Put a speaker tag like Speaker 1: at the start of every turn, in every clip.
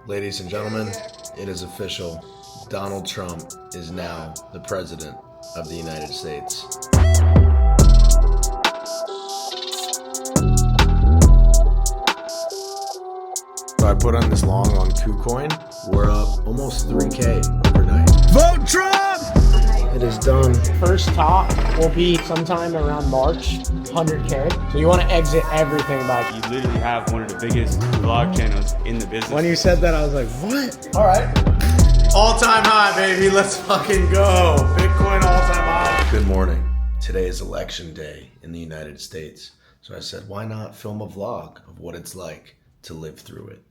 Speaker 1: Ladies and gentlemen, it is official. Donald Trump is now the President of the United States. So I put on this long on KuCoin. We're up almost 3K overnight. Vote Trump! It is done.
Speaker 2: First top will be sometime around March, 100K. So you want to exit everything by.
Speaker 3: You literally have one of the biggest vlog channels in the business.
Speaker 2: When you said that, I was like, what?
Speaker 1: All right. All-time high, baby. Let's fucking go. Bitcoin all-time high. Good morning. Today is election day in the United States. So I said, why not film a vlog of what it's like to live through it?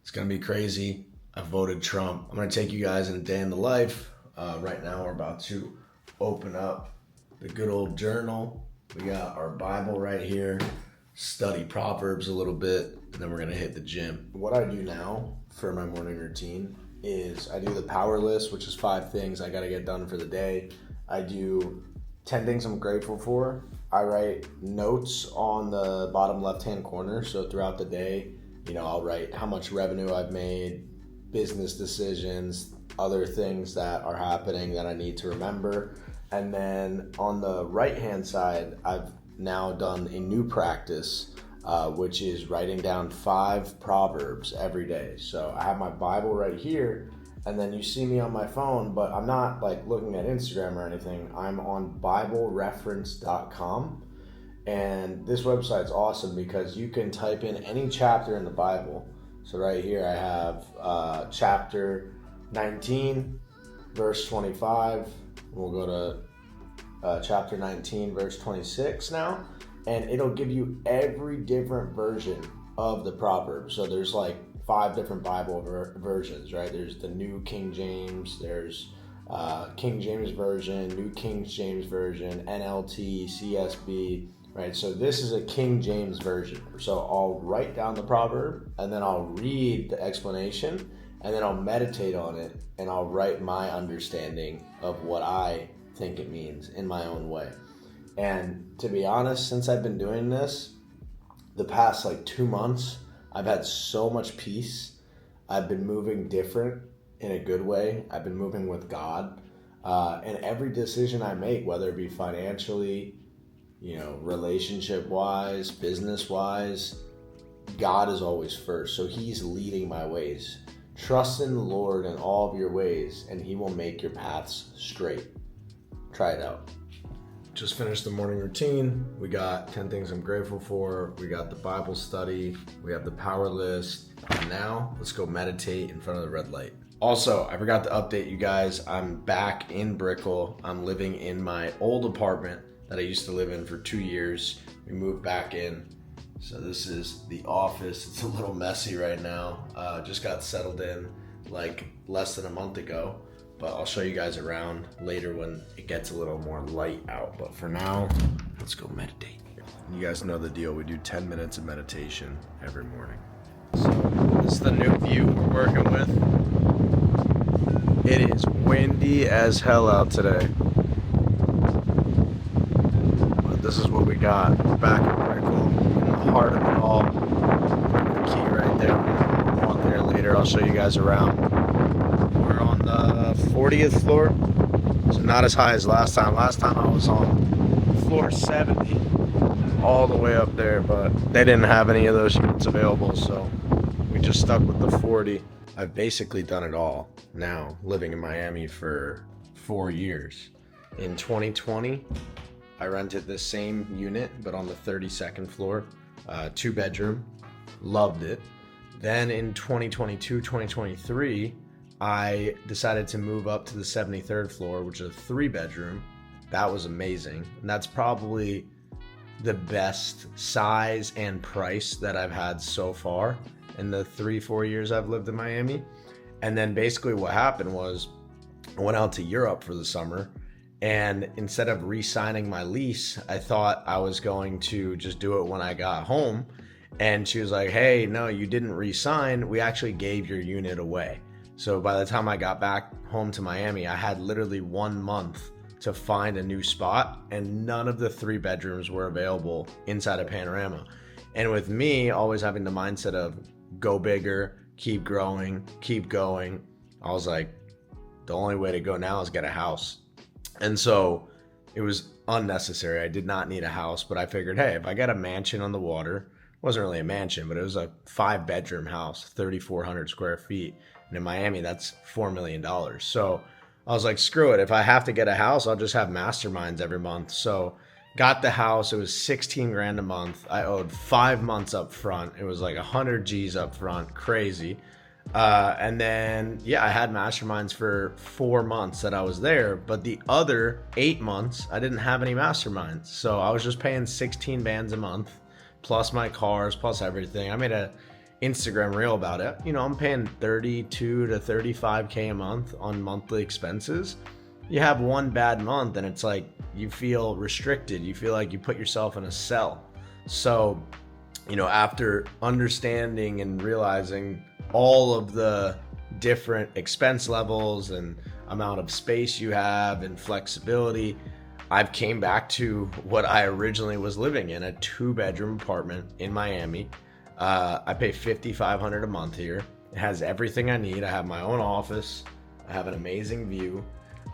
Speaker 1: It's going to be crazy. I voted Trump. I'm going to take you guys in a day in the life. Right now we're about to open up the good old journal. We got our Bible right here, study Proverbs a little bit, and then we're gonna hit the gym. What I do now for my morning routine is I do the power list, which is 5 things I gotta get done for the day. I do 10 things I'm grateful for. I write notes on the bottom left-hand corner. So throughout the day, I'll write how much revenue I've made, business decisions, other things that are happening that I need to remember. And then on the right-hand side, I've now done a new practice, which is writing down 5 proverbs every day. So I have my Bible right here, and then you see me on my phone, but I'm not like looking at Instagram or anything. I'm on BibleReference.com. And this website's awesome because you can type in any chapter in the Bible. So right here I have chapter 19, verse 25. We'll go to chapter 19, verse 26 now. And it'll give you every different version of the proverb. So there's like 5 different Bible versions, right? There's the New King James, there's King James Version, New King James Version, NLT, CSB, right? So this is a King James Version. So I'll write down the proverb and then I'll read the explanation and then I'll meditate on it and I'll write my understanding of what I think it means in my own way. And to be honest, since I've been doing this, the past 2 months, I've had so much peace. I've been moving different in a good way. I've been moving with God. And every decision I make, whether it be financially, relationship-wise, business-wise, God is always first. So he's leading my ways. Trust in the Lord in all of your ways, and he will make your paths straight. Try it out. Just finished the morning routine. We got 10 things I'm grateful for. We got the Bible study. We have the power list. And now let's go meditate in front of the red light. Also, I forgot to update you guys. I'm back in Brickell. I'm living in my old apartment that I used to live in for 2 years. We moved back in. So this is the office. It's a little messy right now. Just got settled in less than a month ago, but I'll show you guys around later when it gets a little more light out. But for now, let's go meditate. You guys know the deal. We do 10 minutes of meditation every morning. So this is the new view we're working with. It is windy as hell out today. But this is what we got. We're back in Brickell. Heart of it all. The key right there. We'll walk there later. I'll show you guys around. We're on the 40th floor, so not as high as last time. Last time I was on floor 70, all the way up there, but they didn't have any of those units available, so we just stuck with the 40. I've basically done it all now, living in Miami for 4 years. In 2020, I rented this same unit, but on the 32nd floor. 2-bedroom, loved it. Then in 2022, 2023, I decided to move up to the 73rd floor, which is a 3-bedroom. That was amazing. And that's probably the best size and price that I've had so far in the 3-4 years I've lived in Miami. And then basically what happened was I went out to Europe for the summer. And instead of re-signing my lease, I thought I was going to just do it when I got home. And she was like, hey, no, you didn't re-sign. We actually gave your unit away. So by the time I got back home to Miami, I had literally 1 month to find a new spot. And none of the 3 bedrooms were available inside of Panorama. And with me always having the mindset of go bigger, keep growing, keep going. I was like, the only way to go now is get a house. And so it was unnecessary. I did not need a house, but I figured, hey, if I got a mansion on the water, it wasn't really a mansion, but it was a 5-bedroom house, 3,400 square feet. And in Miami, that's $4 million. So I was like, screw it. If I have to get a house, I'll just have masterminds every month. So got the house. It was 16 grand a month. I owed 5 months up front. It was like 100 G's up front. Crazy. And then, yeah, I had masterminds for 4 months that I was there. But the other 8 months, I didn't have any masterminds. So I was just paying 16 bands a month, plus my cars, plus everything. I made a Instagram reel about it. You know, I'm paying 32 to 35K a month on monthly expenses. You have one bad month and it's like you feel restricted. You feel like you put yourself in a cell. So, you know, after understanding and realizing all of the different expense levels and amount of space you have and flexibility, I've came back to what I originally was living in, a 2-bedroom apartment in Miami. I pay $5,500 a month here. It has everything I need. I have my own office. I have an amazing view.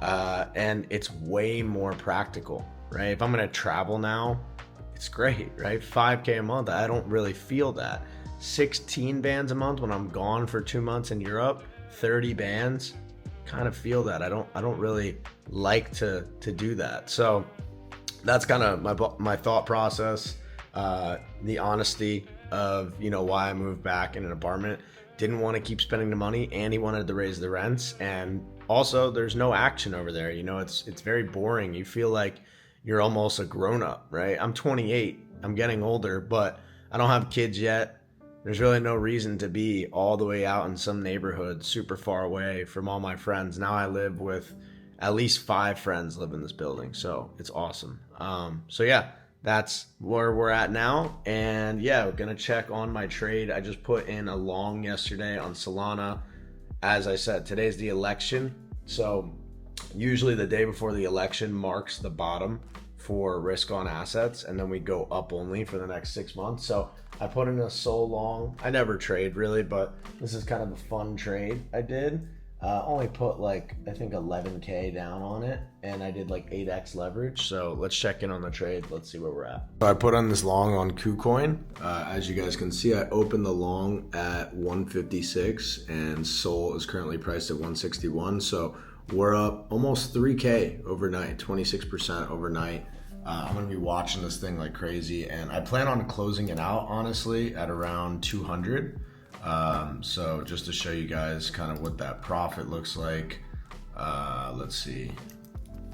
Speaker 1: And it's way more practical, right? If I'm going to travel now, it's great, right? 5K a month. I don't really feel that. 16 bands a month when I'm gone for 2 months in Europe, 30 bands, kind of feel that. I don't really like to do that. So that's kind of my thought process, the honesty of, you know, why I moved back in an apartment. Didn't want to keep spending the money, and he wanted to raise the rents. And also there's no action over there. You know, it's very boring. You feel like you're almost a grown-up, right? I'm 28. I'm getting older, but I don't have kids yet. There's really no reason to be all the way out in some neighborhood super far away from all my friends. Now I live with at least 5 friends live in this building, so it's awesome. So yeah, that's where we're at now. And yeah, we're gonna check on my trade. I just put in a long yesterday on Solana. As I said, today's the election, so usually the day before the election marks the bottom for risk on assets, and then we go up only for the next 6 months. So I put in a SOL long. I never trade really, but this is kind of a fun trade I did. Only put like, I think 11K down on it, and I did like 8x leverage. So let's check in on the trade. Let's see where we're at. So I put on this long on KuCoin. As you guys can see, I opened the long at 156 and SOL is currently priced at 161. So we're up almost 3K overnight, 26% overnight. I'm going to be watching this thing like crazy, and I plan on closing it out, honestly, at around 200. So just to show you guys kind of what that profit looks like, let's see,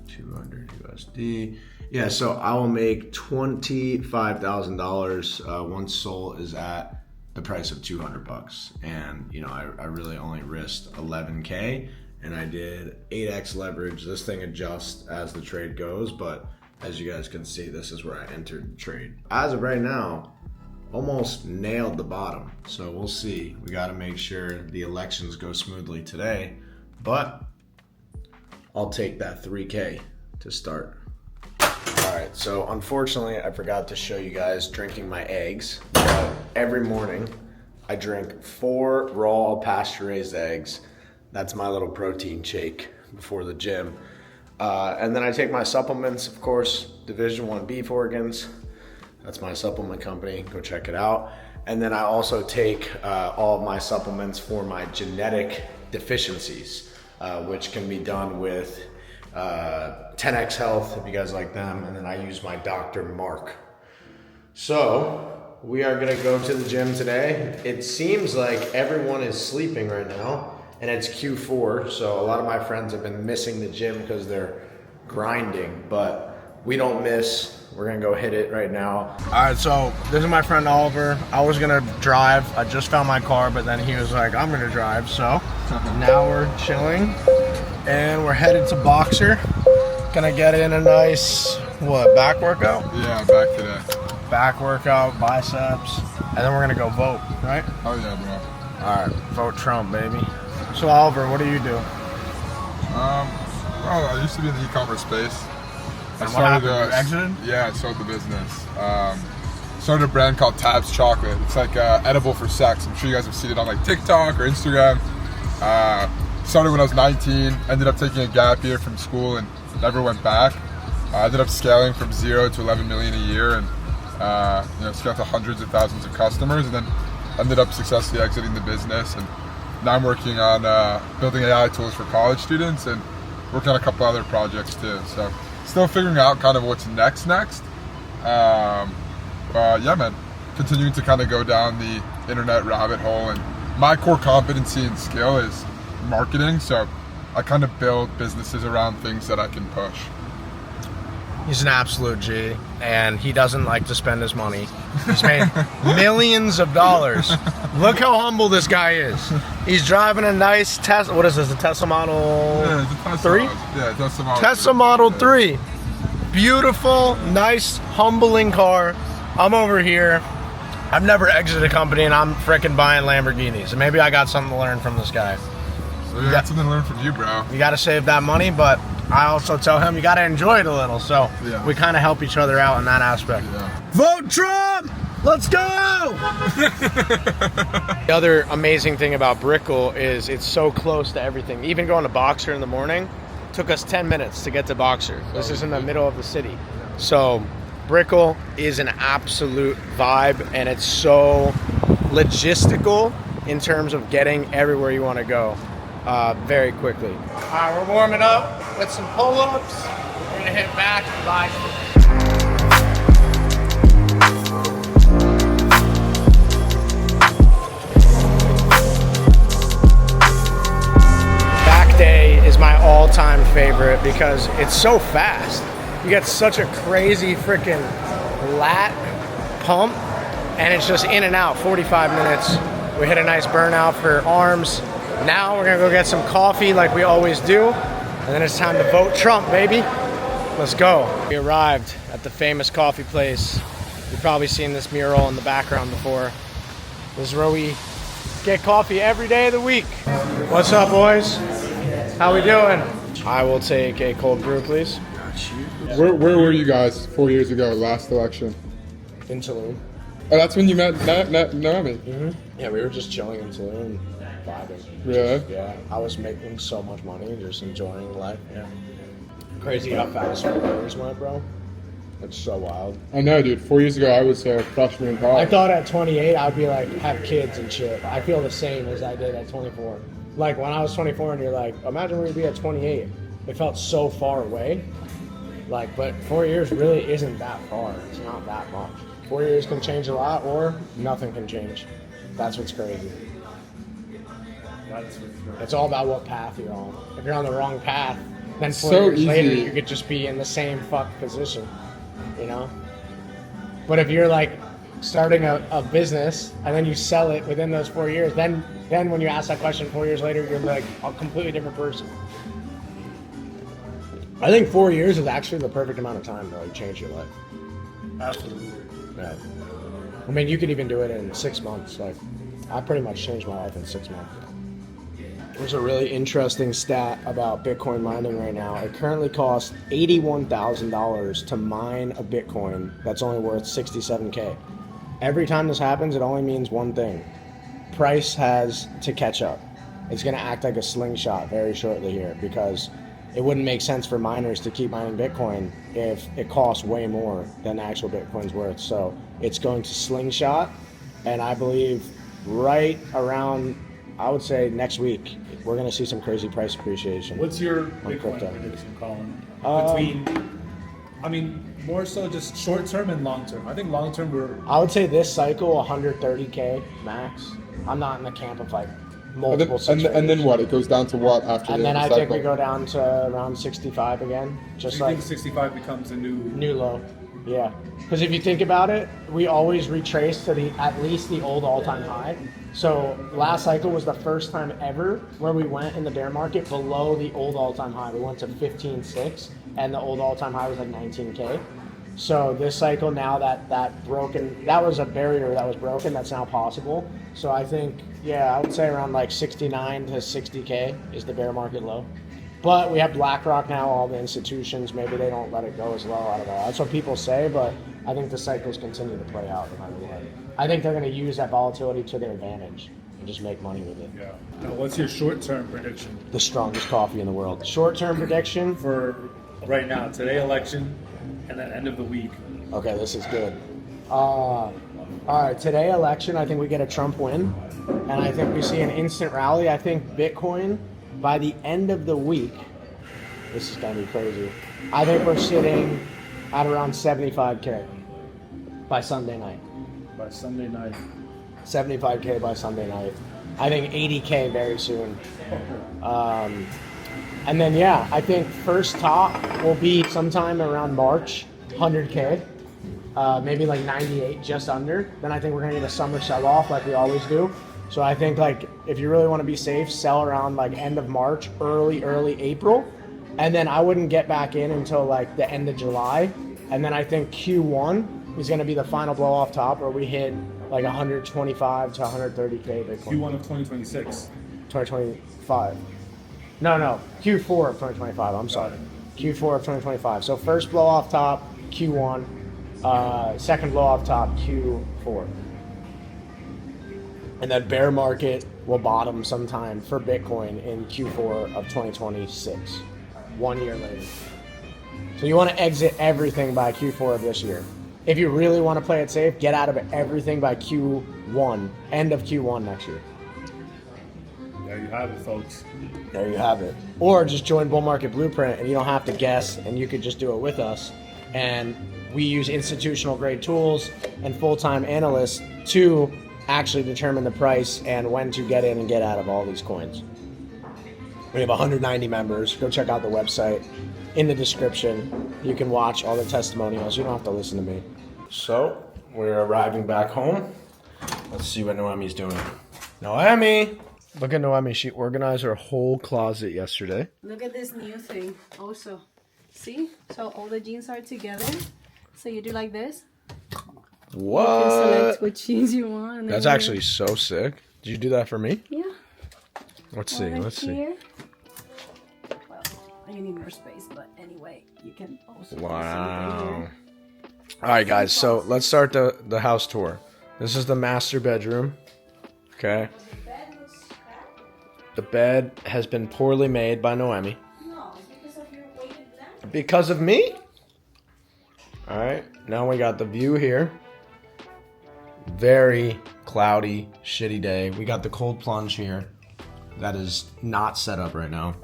Speaker 1: 200 USD. Yeah, so I will make $25,000 once SOL is at the price of 200 bucks. And, you know, I really only risked 11K, and I did 8x leverage. This thing adjusts as the trade goes, but as you guys can see, this is where I entered the trade. As of right now, almost nailed the bottom. So we'll see. We got to make sure the elections go smoothly today, but I'll take that 3K to start. All right, so unfortunately, I forgot to show you guys drinking my eggs. Every morning, I drink 4 raw pasture-raised eggs. That's my little protein shake before the gym. And then I take my supplements, of course, Division 1 beef organs. That's my supplement company, go check it out. And then I also take all of my supplements for my genetic deficiencies, which can be done with 10X Health, if you guys like them. And then I use my Dr. Mark. So we are gonna go to the gym today. It seems like everyone is sleeping right now, and it's Q4, so a lot of my friends have been missing the gym because they're grinding, but we don't miss. We're gonna go hit it right now. All right, so this is my friend Oliver. I was gonna drive. I just found my car, but then he was like, I'm gonna drive. So now we're chilling and we're headed to Boxer. Gonna get in a nice, back workout?
Speaker 4: Yeah, back today.
Speaker 1: Back workout, biceps, and then we're gonna go vote, right?
Speaker 4: Oh yeah, bro.
Speaker 1: All right, vote Trump, baby. So Oliver, what do you do?
Speaker 4: Well, I used to be in the e-commerce space.
Speaker 1: And what happened? You exited?
Speaker 4: Yeah, I sold the business. started a brand called Tabs Chocolate. It's like edible for sex. I'm sure you guys have seen it on like TikTok or Instagram. Started when I was 19, ended up taking a gap year from school and never went back. I ended up scaling from 0 to 11 million a year and scaled to hundreds of thousands of customers, and then ended up successfully exiting the business. And now I'm working on building AI tools for college students and working on a couple other projects too. So still figuring out kind of what's next. But yeah, man, continuing to kind of go down the internet rabbit hole. And my core competency and skill is marketing. So I kind of build businesses around things that I can push.
Speaker 2: He's an absolute G, and he doesn't like to spend his money. He's made millions of dollars. Look how humble this guy is. He's driving a nice Tesla. What is this, a Tesla Model 3?
Speaker 4: Yeah, Tesla Model 3.
Speaker 2: Tesla Model 3. Beautiful, nice, humbling car. I'm over here. I've never exited a company, and I'm freaking buying Lamborghinis. And maybe I got something to learn from this guy.
Speaker 4: So I got something to learn from you, bro.
Speaker 2: You got to save that money, but I also tell him you got to enjoy it a little. So
Speaker 4: yeah,
Speaker 2: we kind of help each other out in that aspect.
Speaker 4: Yeah.
Speaker 2: Vote Trump! Let's go! The other amazing thing about Brickle is it's so close to everything. Even going to Boxer in the morning took us 10 minutes to get to Boxer. This is in the middle of the city. So Brickle is an absolute vibe, and it's so logistical in terms of getting everywhere you want to go very quickly. All right, we're warming up with some pull-ups. We're gonna hit back and biceps. Back day is my all-time favorite because it's so fast. You get such a crazy freaking lat pump, and it's just in and out, 45 minutes. We hit a nice burnout for arms. Now we're gonna go get some coffee like we always do, and then it's time to vote Trump, baby. Let's go. We arrived at the famous coffee place. You've probably seen this mural in the background before. This is where we get coffee every day of the week. What's up, boys? How we doing? I will take a cold brew, please.
Speaker 4: Where were you guys 4 years ago, last election?
Speaker 2: In Tulum.
Speaker 4: Oh, that's when you met Naomi.
Speaker 2: Mm-hmm. Yeah, we were just chilling in Tulum, vibing.
Speaker 4: Really?
Speaker 2: Yeah, I was making so much money, just enjoying life. Yeah. Crazy how fast 4 years went, bro. It's so wild.
Speaker 4: I know, dude. 4 years ago, I was a freshman in
Speaker 2: I
Speaker 4: college.
Speaker 2: thought at 28 I'd be like, have kids and shit. I feel the same as I did at 24. Like when I was 24 and you're like, imagine where you'd be at 28. It felt so far away. Like, but 4 years really isn't that far. It's not that much. 4 years can change a lot, or nothing can change. That's what's crazy. It's all about what path you're on. If you're on the wrong path, then 4
Speaker 4: So
Speaker 2: years later
Speaker 4: easy.
Speaker 2: you could just be in the same fucked position, you know? But if you're like starting a business and then you sell it within those 4 years, then when you ask that question 4 years later, you're like a completely different person. I think 4 years is actually the perfect amount of time to like change your life. Absolutely. Yeah. I mean, you could even do it in 6 months. Like, I pretty much changed my life in 6 months. There's a really interesting stat about Bitcoin mining right now. It currently costs $81,000 to mine a Bitcoin that's only worth 67K. Every time this happens, it only means one thing. Price has to catch up. It's going to act like a slingshot very shortly here because it wouldn't make sense for miners to keep mining Bitcoin if it costs way more than the actual Bitcoin's worth. So it's going to slingshot, and I believe right around, I would say next week, we're going to see some crazy price appreciation.
Speaker 5: What's your
Speaker 2: on
Speaker 5: Bitcoin
Speaker 2: crypto.
Speaker 5: prediction, Colin? More so just short term and long term. I think long term
Speaker 2: I would say this cycle 130K max. I'm not in the camp of like multiple
Speaker 4: And then what? It goes down to what after
Speaker 2: And
Speaker 4: the
Speaker 2: then I
Speaker 4: cycle?
Speaker 2: think we go down to around 65 again. Just
Speaker 5: you
Speaker 2: like
Speaker 5: think 65 becomes a
Speaker 2: new low. Yeah. Because if you think about it, we always retrace to at least the old all-time high. So last cycle was the first time ever where we went in the bear market below the old all-time high. We went to 15.6 and the old all-time high was like 19K. So this cycle now that was a barrier that was broken, that's now possible. So I think, yeah, I would say around like 69 to 60K is the bear market low. But we have BlackRock now, all the institutions, maybe they don't let it go as low. I don't know. That's what people say, but I think the cycles continue to play out no matter what. I think they're going to use that volatility to their advantage and just make money with it.
Speaker 5: Yeah. Now, what's your short-term prediction
Speaker 2: The strongest coffee in the world. Short-term prediction.
Speaker 5: for right now, today election, and then end of the week?
Speaker 2: Okay, this is good. All right, today election, I think we get a Trump win, and I think we see an instant rally. I think Bitcoin, by the end of the week, this is going to be crazy. I think we're sitting at around 75K by Sunday night.
Speaker 5: By Sunday night.
Speaker 2: 75K by Sunday night. I think 80K very soon. And then, yeah, I think first top will be sometime around March, 100K. Maybe like 98, just under. Then I think we're going to get a summer sell-off like we always do. So I think like if you really want to be safe, sell around like end of March, early April. And then I wouldn't get back in until like the end of July. And then I think Q1 is going to be the final blow off top where we hit like 125 to 130K Bitcoin.
Speaker 5: Q1 of 2026.
Speaker 2: 2025. No, Q4 of 2025. I'm sorry. Q4 of 2025. So first blow off top, Q1. Second blow off top, Q4. And then bear market will bottom sometime for Bitcoin in Q4 of 2026. 1 year later. So you want to exit everything by Q4 of this year. If you really want to play it safe, get out of it everything by Q1, end of Q1 next year.
Speaker 5: There you have it, folks.
Speaker 2: There you have it. Or just join Bull Market Blueprint and you don't have to guess and you could just do it with us. And we use institutional grade tools and full-time analysts to actually determine the price and when to get in and get out of all these coins. We have 190 members. Go check out the website. In the description, you can watch all the testimonials. You don't have to listen to me. So, we're arriving back home. Let's see what Noemi's doing. Noemi! Look at Noemi. She organized her whole closet yesterday.
Speaker 6: Look at this new thing also. See? So all the jeans are together. So you do like this.
Speaker 2: What?
Speaker 6: You can select what jeans you want. And
Speaker 2: That's
Speaker 6: then
Speaker 2: actually so sick. Did you do that for me?
Speaker 6: Yeah.
Speaker 2: Let's see.
Speaker 6: Over
Speaker 2: Let's see.
Speaker 6: here. Well, you need more space, but anyway, you can also do
Speaker 2: Wow.
Speaker 6: something here.
Speaker 2: All right, guys. So let's start the house tour. This is the master bedroom. Okay. The bed has been poorly made by Noemi.
Speaker 6: No, it's because of your weighted blanket.
Speaker 2: Because of me? All right. Now we got the view here. Very cloudy, shitty day. We got the cold plunge here. That is not set up right now.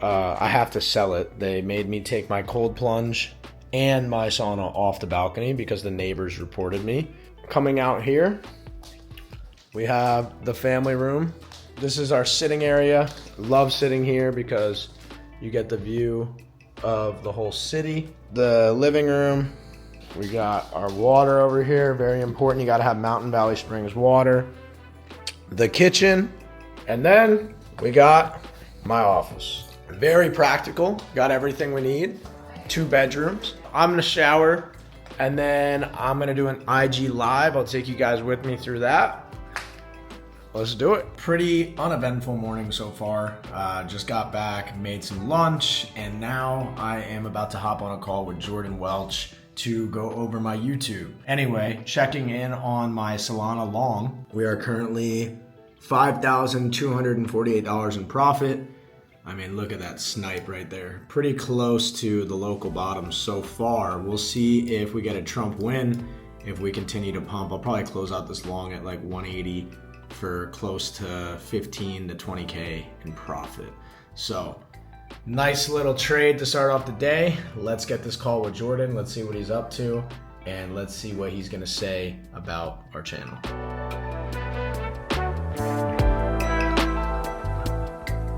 Speaker 2: I have to sell it. They made me take my cold plunge and my sauna off the balcony because the neighbors reported me. Coming out here, we have the family room. This is our sitting area. Love sitting here because you get the view of the whole city. The living room, we got our water over here. Very important. You got to have Mountain Valley Springs water. The kitchen. And then we got my office. Very practical. Got everything we need. 2 bedrooms. I'm going to shower. And then I'm going to do an IG live. I'll take you guys with me through that. Let's do it. Pretty uneventful morning so far. Just got back, made some lunch, and now I am about to hop on a call with Jordan Welch to go over my YouTube. Anyway, checking in on my Solana long. We are currently $5,248 in profit. I mean, look at that snipe right there. Pretty close to the local bottom so far. We'll see if we get a Trump win, if we continue to pump. I'll probably close out this long at like 180 for close to 15 to 20K in profit. So nice little trade to start off the day. Let's get this call with Jordan. Let's see what he's up to and let's see what he's gonna say about our channel.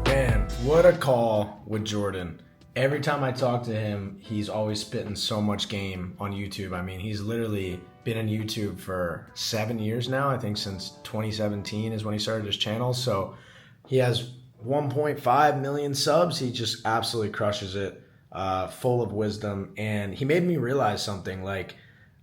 Speaker 2: Man, what a call with Jordan. Every time I talk to him, he's always spitting so much game on YouTube. I mean, he's literally been in YouTube for 7 years now. I think since 2017 is when he started his channel. So he has 1.5 million subs. He just absolutely crushes it, full of wisdom. And he made me realize something, like,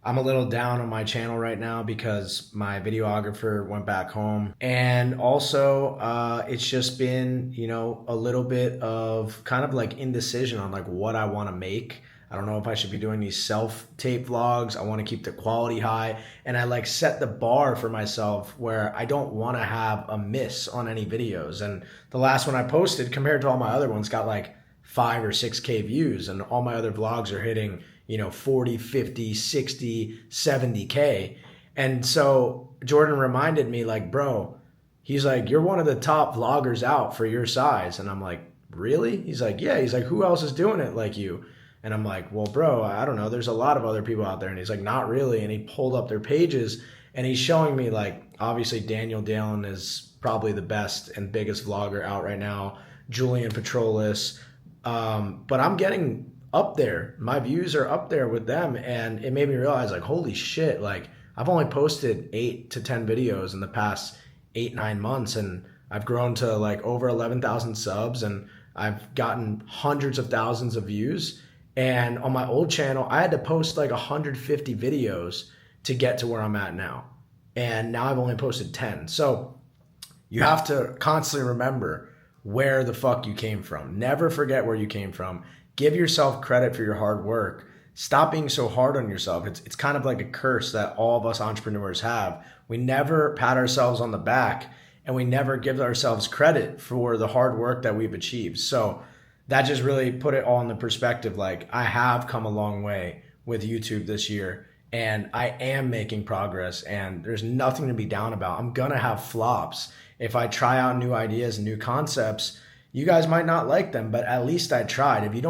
Speaker 2: I'm a little down on my channel right now because my videographer went back home. And also, it's just been, you know, a little bit of kind of like indecision on like what I want to make. I don't know if I should be doing these self-tape vlogs. I want to keep the quality high. And I like set the bar for myself where I don't want to have a miss on any videos. And the last one I posted compared to all my other ones got like 5 or 6K views, and all my other vlogs are hitting, 40, 50, 60, 70K. And so Jordan reminded me, like, bro, he's like, you're one of the top vloggers out for your size. And I'm like, really? He's like, yeah. He's like, who else is doing it like you? And I'm like, well, bro, I don't know. There's a lot of other people out there. And he's like, not really. And he pulled up their pages and he's showing me, like, obviously Daniel Dalen is probably the best and biggest vlogger out right now. Julian Petrolis. But I'm getting up there. My views are up there with them. And it made me realize, like, holy shit, like, I've only posted 8 to 10 videos in the past 8-9 months, and I've grown to like over 11,000 subs, and I've gotten hundreds of thousands of views. And on my old channel, I had to post like 150 videos to get to where I'm at now. And now I've only posted 10. So you have to constantly remember where the fuck you came from. Never forget where you came from. Give yourself credit for your hard work. Stop being so hard on yourself. It's kind of like a curse that all of us entrepreneurs have. We never pat ourselves on the back, and we never give ourselves credit for the hard work that we've achieved. So that just really put it all in the perspective. Like, I have come a long way with YouTube this year, and I am making progress, and there's nothing to be down about. I'm gonna have flops. If I try out new ideas and new concepts, you guys might not like them, but at least I tried. If you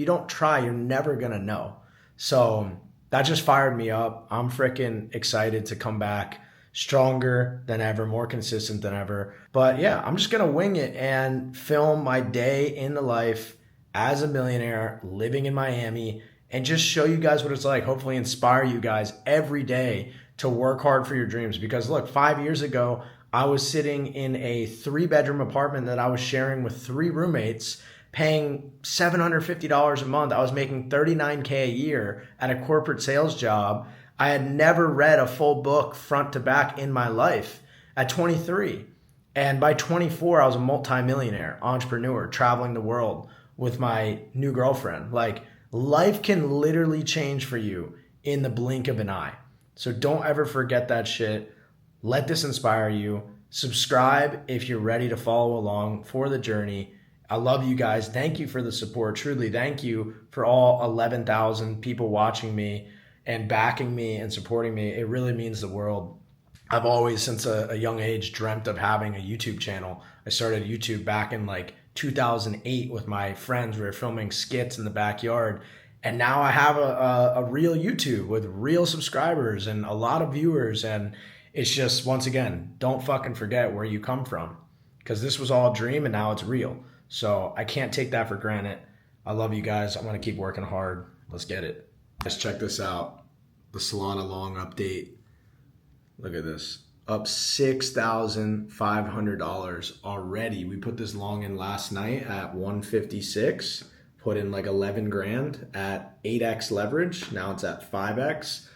Speaker 2: don't try, you're never gonna know. So that just fired me up. I'm freaking excited to come back stronger than ever, more consistent than ever. But yeah, I'm just going to wing it and film my day in the life as a millionaire living in Miami and just show you guys what it's like. Hopefully inspire you guys every day to work hard for your dreams. Because look, 5 years ago, I was sitting in a 3-bedroom apartment that I was sharing with 3 roommates, paying $750 a month. I was making $39K a year at a corporate sales job. I had never read a full book front to back in my life at 23. And by 24, I was a multimillionaire entrepreneur traveling the world with my new girlfriend. Like, life can literally change for you in the blink of an eye. So don't ever forget that shit. Let this inspire you. Subscribe if you're ready to follow along for the journey. I love you guys. Thank you for the support. Truly, thank you for all 11,000 people watching me and backing me and supporting me. It really means the world. I've always, since a young age, dreamt of having a YouTube channel. I started YouTube back in like 2008 with my friends. We were filming skits in the backyard. And now I have a real YouTube with real subscribers and a lot of viewers. And it's just, once again, don't fucking forget where you come from, because this was all a dream and now it's real. So I can't take that for granted. I love you guys. I'm going to keep working hard. Let's get it. Let's check this out. The Solana long update. Look at this. Up $6,500 already. We put this long in last night at 156. Put in like 11 grand at 8x leverage. Now it's at 5x.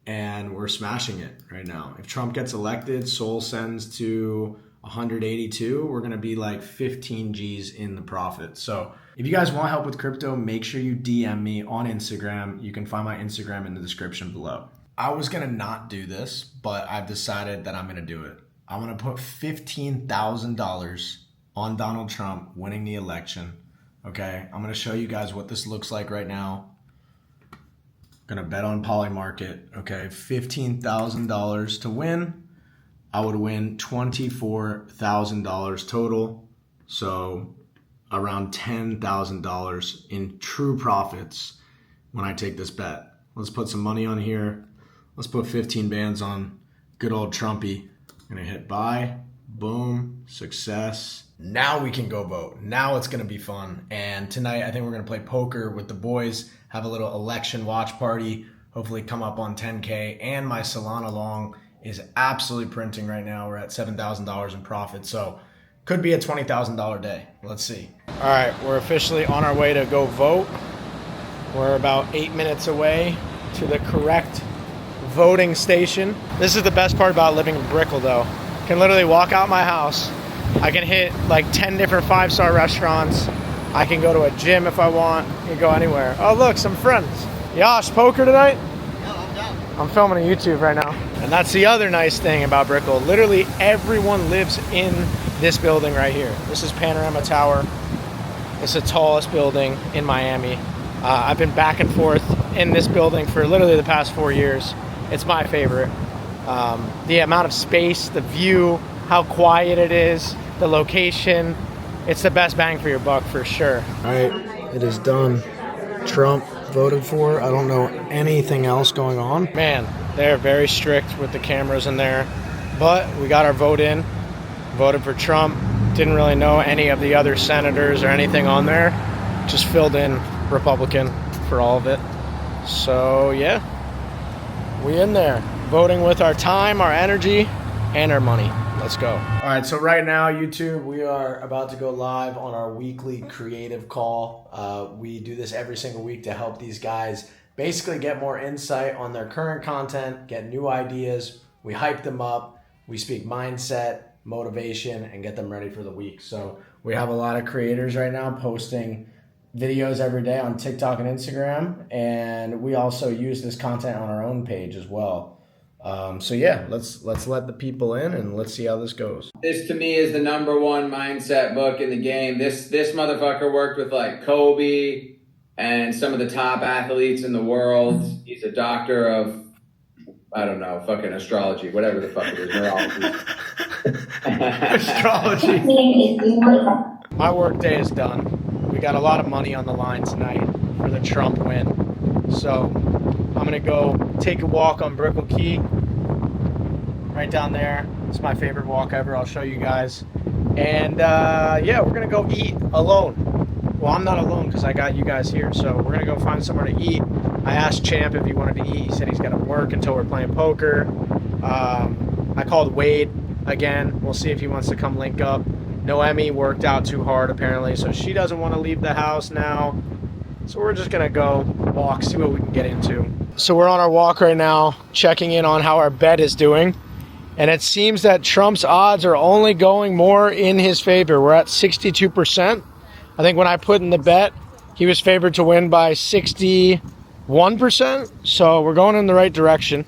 Speaker 2: And we're smashing it right now. If Trump gets elected, Sol sends to 182, we're going to be like 15 G's in the profit. So if you guys want help with crypto, make sure you DM me on Instagram. You can find my Instagram in the description below. I was going to not do this, but I've decided that I'm going to do it. I'm going to put $15,000 on Donald Trump winning the election. Okay. I'm going to show you guys what this looks like right now. Going to bet on Polymarket. Okay. $15,000 to win. I would win $24,000 total. So around $10,000 in true profits when I take this bet. Let's put some money on here. Let's put 15 bands on good old Trumpy. I'm gonna hit buy, boom, success. Now we can go vote. Now it's gonna be fun. And tonight I think we're gonna play poker with the boys, have a little election watch party, hopefully come up on 10K. And my Solana long is absolutely printing right now. We're at $7,000 in profit. So could be a $20,000 day. Let's see. All right, we're officially on our way to go vote. We're about 8 minutes away to the correct voting station. This is the best part about living in Brickell though. I can literally walk out my house. I can hit like 10 different 5-star restaurants. I can go to a gym if I want. I can go anywhere. Oh, look, some friends. Yosh, poker tonight? I'm filming a YouTube right now. And that's the other nice thing about Brickell. Literally everyone lives in this building right here. This is Panorama Tower. It's the tallest building in Miami. I've been back and forth in this building for literally the past 4 years. It's my favorite. The amount of space, the view, how quiet it is, the location. It's the best bang for your buck for sure. All right, it is done. Trump voted for. I don't know anything else going on. Man, they're very strict with the cameras in there. But we got our vote in. Voted for Trump. Didn't really know any of the other senators or anything on there. Just filled in Republican for all of it. So yeah, we in there. Voting with our time, our energy, and our money. Let's go. All right, so right now, YouTube, we are about to go live on our weekly creative call. We do this every single week to help these guys basically get more insight on their current content, get new ideas. We hype them up. We speak mindset, motivation, and get them ready for the week. So we have a lot of creators right now posting videos every day on TikTok and Instagram, and we also use this content on our own page as well. So yeah, let's let the people in and let's see how this goes.
Speaker 7: This to me is the #1 mindset book in the game. This motherfucker worked with like Kobe and some of the top athletes in the world. He's a doctor of, I don't know, fucking astrology, whatever the fuck it is, neurology.
Speaker 2: Astrology. My work day is done. We got a lot of money on the line tonight for the Trump win. So I'm gonna go take a walk on Brickell Key, right down there. It's my favorite walk ever. I'll show you guys. And yeah, we're gonna go eat alone. Well, I'm not alone because I got you guys here. So we're gonna go find somewhere to eat. I asked Champ if he wanted to eat. He said he's gotta work until we're playing poker. I called Wade again. We'll see if he wants to come link up. Noemi worked out too hard apparently, so she doesn't want to leave the house now. So we're just gonna go walk, see what we can get into. So we're on our walk right now, checking in on how our bet is doing. And it seems that Trump's odds are only going more in his favor. We're at 62%. I think when I put in the bet, he was favored to win by 61%. So we're going in the right direction.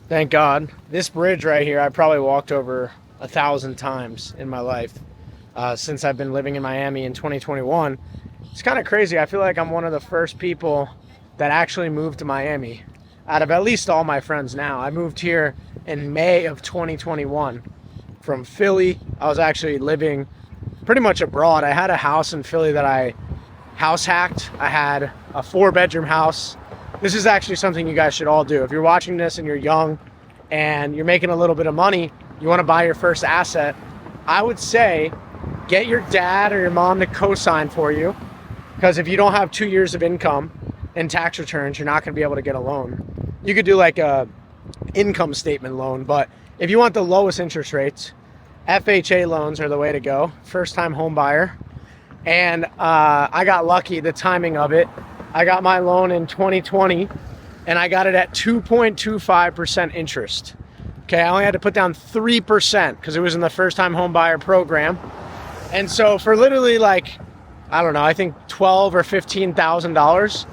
Speaker 2: Thank God. This bridge right here, I probably walked over 1,000 times in my life since I've been living in Miami in 2021. It's kind of crazy. I feel like I'm one of the first people that actually moved to Miami out of at least all my friends now. I moved here in May of 2021 from Philly. I was actually living pretty much abroad. I had a house in Philly that I house hacked. I had a 4-bedroom house. This is actually something you guys should all do. If you're watching this and you're young and you're making a little bit of money, you want to buy your first asset, I would say get your dad or your mom to co-sign for you. Because if you don't have 2 years of income and tax returns, you're not going to be able to get a loan. You could do like a income statement loan, but if you want the lowest interest rates, FHA loans are the way to go. First time home buyer. And I got lucky, the timing of it. I got my loan in 2020 and I got it at 2.25% interest. Okay, I only had to put down 3% because it was in the first time home buyer program. And so for literally like, I don't know, I think $12,000 or $15,000,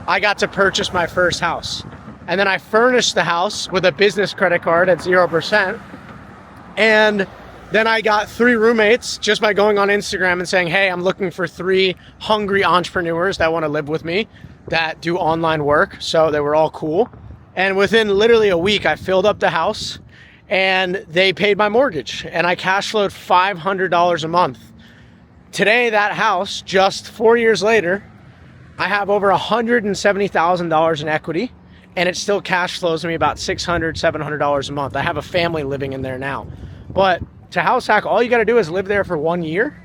Speaker 2: I got to purchase my first house. And then I furnished the house with a business credit card at 0%. And then I got 3 roommates just by going on Instagram and saying, hey, I'm looking for 3 hungry entrepreneurs that want to live with me that do online work. So they were all cool. And within literally a week, I filled up the house and they paid my mortgage. And I cash flowed $500 a month. Today, that house, just 4 years later, I have over $170,000 in equity, and it still cash flows me about $600, $700 a month. I have a family living in there now. But to house hack, all you got to do is live there for 1 year,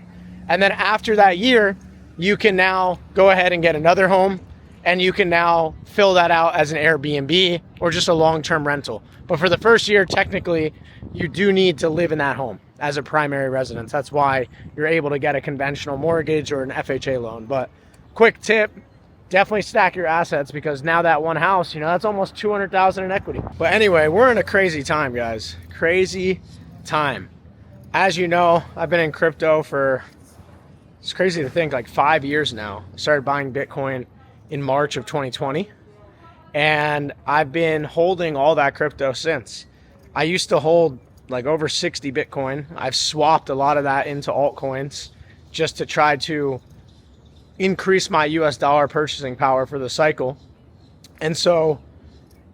Speaker 2: and then after that year, you can now go ahead and get another home, and you can now fill that out as an Airbnb or just a long-term rental. But for the first year, technically, you do need to live in that home as a primary residence. That's why you're able to get a conventional mortgage or an FHA loan. But quick tip, definitely stack your assets because now that one house, you know, that's almost $200,000 in equity. But anyway, we're in a crazy time, guys. Crazy time. As you know, I've been in crypto for it's crazy to think, like 5 years now. I started buying Bitcoin in March of 2020, and I've been holding all that crypto since. I used to hold like over 60 Bitcoin. I've swapped a lot of that into altcoins just to try to increase my US dollar purchasing power for the cycle. And so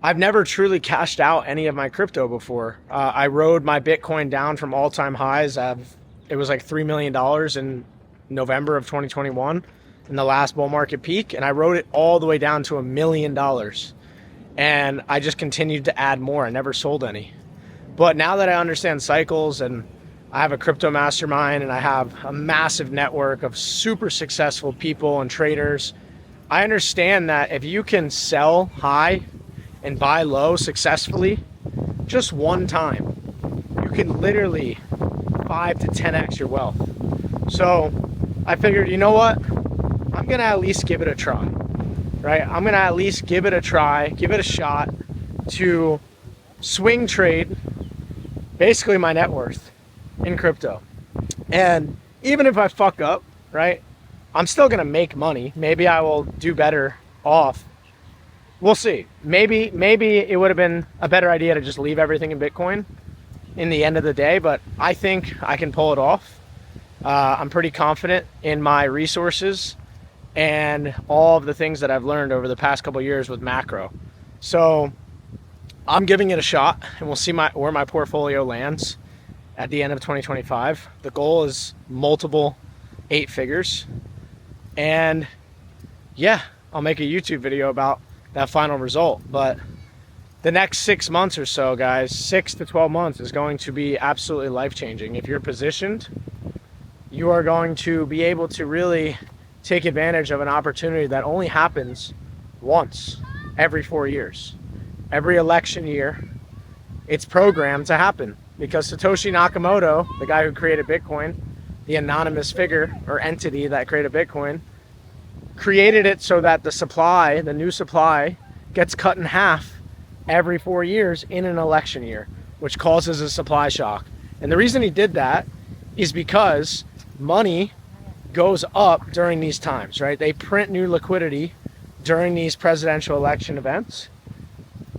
Speaker 2: I've never truly cashed out any of my crypto before. I rode my Bitcoin down from all-time highs. It was like $3 million in November of 2021 in the last bull market peak. And I rode it all the way down to $1 million. And I just continued to add more. I never sold any. But now that I understand cycles, and I have a crypto mastermind, and I have a massive network of super successful people and traders, I understand that if you can sell high and buy low successfully just one time, you can literally 5 to 10x your wealth. So I figured, you know what? I'm gonna at least give it a try, right? I'm gonna at least give it a try, give it a shot to swing trade basically my net worth in crypto. And even if I fuck up, right, I'm still gonna make money. Maybe I will do better off. We'll see. Maybe it would have been a better idea to just leave everything in Bitcoin in the end of the day, but I think I can pull it off. I'm pretty confident in my resources and all of the things that I've learned over the past couple of years with macro. So I'm giving it a shot, and we'll see where my portfolio lands at the end of 2025. The goal is multiple 8 figures. And yeah, I'll make a YouTube video about that final result. But the next 6 months or so, guys, 6 to 12 months is going to be absolutely life-changing. If you're positioned, you are going to be able to really take advantage of an opportunity that only happens once every 4 years. Every election year, it's programmed to happen because Satoshi Nakamoto, the guy who created Bitcoin, the anonymous figure or entity that created Bitcoin, created it so that the new supply gets cut in half every 4 years in an election year, which causes a supply shock. And the reason he did that is because money goes up during these times, right? They print new liquidity during these presidential election events.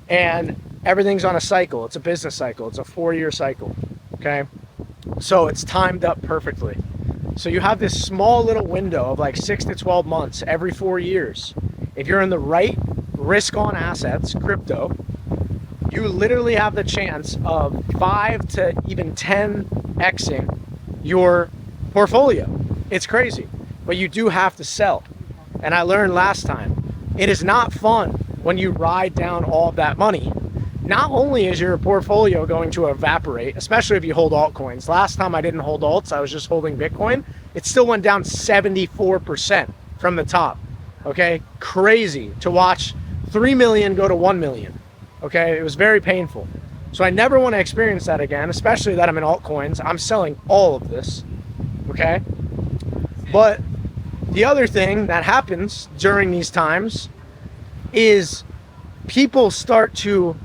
Speaker 2: And everything's on a cycle. It's a business cycle. It's a 4-year cycle, okay? So it's timed up perfectly. So you have this small little window of like 6 to 12 months every 4 years. If you're in the right risk-on assets, crypto, you literally have the chance of 5 to even 10xing your portfolio. It's crazy, but you do have to sell. And I learned last time, it is not fun when you ride down all of that money. Not only is your portfolio going to evaporate, especially if you hold altcoins. Last time I didn't hold alts, I was just holding Bitcoin. It still went down 74% from the top, okay? Crazy to watch 3 million go to 1 million, okay? It was very painful. So I never want to experience that again, especially that I'm in altcoins. I'm selling all of this, okay? But the other thing that happens during these times is people start to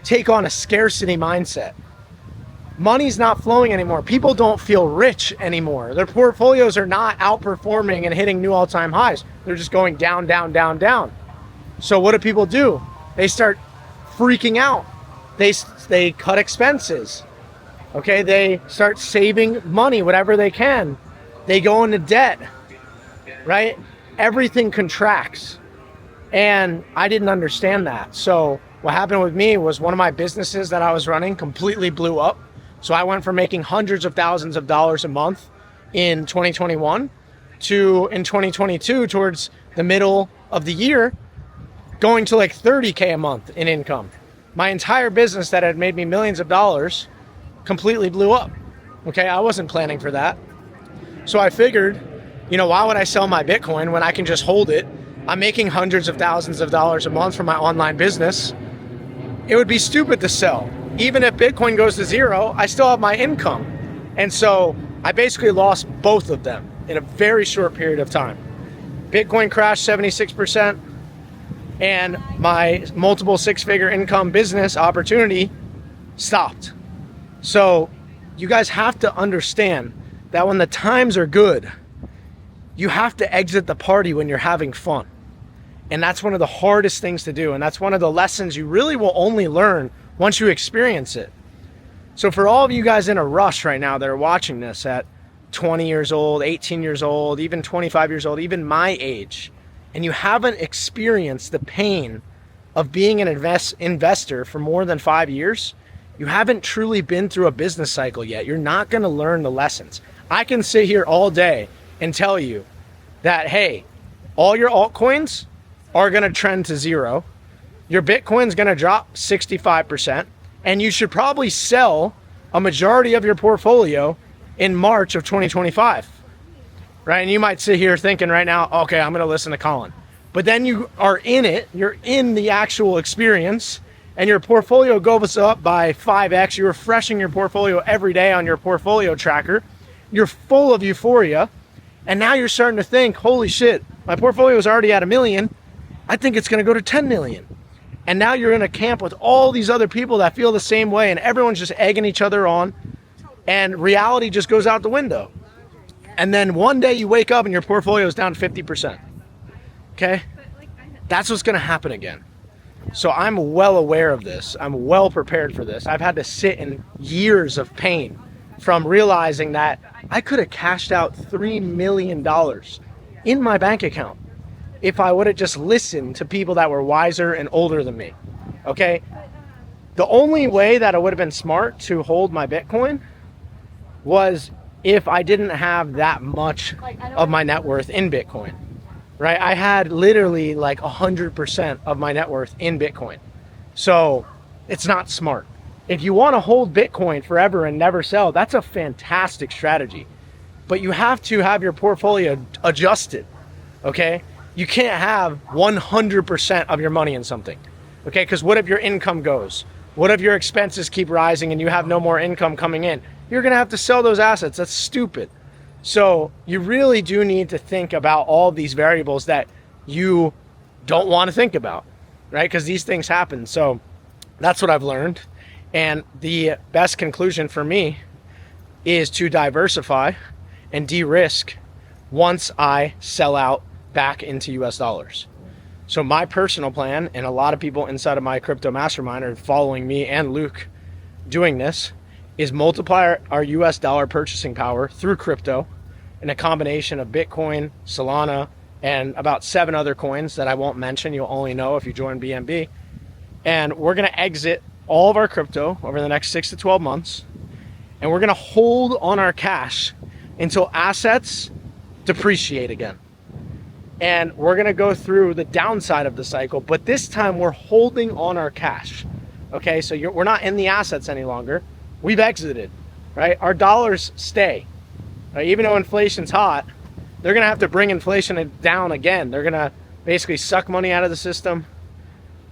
Speaker 2: take on a scarcity mindset. Money's not flowing anymore. People don't feel rich anymore. Their portfolios are not outperforming and hitting new all-time highs. They're just going down, down, down, down. So what do people do? They start freaking out. They cut expenses. Okay, they start saving money, whatever they can. They go into debt, right? Everything contracts. And I didn't understand that. So what happened with me was one of my businesses that I was running completely blew up. So I went from making hundreds of thousands of dollars a month in 2021 to in 2022, towards the middle of the year, going to like 30K a month in income. My entire business that had made me millions of dollars completely blew up. Okay, I wasn't planning for that. So I figured, you know, why would I sell my Bitcoin when I can just hold it? I'm making hundreds of thousands of dollars a month from my online business. It would be stupid to sell. Even if Bitcoin goes to zero, I still have my income. And so I basically lost both of them in a very short period of time. Bitcoin crashed 76%, and my multiple 6-figure income business opportunity stopped. So you guys have to understand that when the times are good, you have to exit the party when you're having fun. And that's one of the hardest things to do. And that's one of the lessons you really will only learn once you experience it. So for all of you guys in a rush right now that are watching this at 20 years old, 18 years old, even 25 years old, even my age, and you haven't experienced the pain of being an investor for more than 5 years, you haven't truly been through a business cycle yet. You're not going to learn the lessons. I can sit here all day and tell you that, hey, all your altcoins are going to trend to zero. Your Bitcoin's going to drop 65%, and you should probably sell a majority of your portfolio in March of 2025. Right? And you might sit here thinking right now, okay, I'm going to listen to Colin. But then you are in it, you're in the actual experience, and your portfolio goes up by 5x. You're refreshing your portfolio every day on your portfolio tracker. You're full of euphoria. And now you're starting to think, holy shit, my portfolio is already at $1 million. I think it's going to go to 10 million. And now you're in a camp with all these other people that feel the same way, and everyone's just egging each other on, and reality just goes out the window. And then one day you wake up and your portfolio is down 50%. Okay? That's what's going to happen again. So I'm well aware of this. I'm well prepared for this. I've had to sit in years of pain from realizing that I could have cashed out $3 million in my bank account if I would have just listened to people that were wiser and older than me. Okay? The only way that it would have been smart to hold my Bitcoin was if I didn't have that much of my net worth in Bitcoin, right? I had literally like 100% of my net worth in Bitcoin. So it's not smart. If you want to hold Bitcoin forever and never sell, that's a fantastic strategy. But you have to have your portfolio adjusted, okay? You can't have 100% of your money in something, okay? Because what if your income goes? What if your expenses keep rising and you have no more income coming in? You're going to have to sell those assets. That's stupid. So you really do need to think about all these variables that you don't want to think about, right? Because these things happen. So that's what I've learned. And the best conclusion for me is to diversify and de-risk once I sell out back into US dollars. So my personal plan, and a lot of people inside of my crypto mastermind are following me and Luke doing this, is multiply our US dollar purchasing power through crypto in a combination of Bitcoin, Solana, and about 7 other coins that I won't mention. You'll only know if you join BNB. And we're going to exit all of our crypto over the next 6 to 12 months. And we're going to hold on our cash until assets depreciate again. And we're going to go through the downside of the cycle, but this time we're holding on our cash. Okay, so we're not in the assets any longer. We've exited, right? Our dollars stay. Right? Even though inflation's hot, they're going to have to bring inflation down again. They're going to basically suck money out of the system.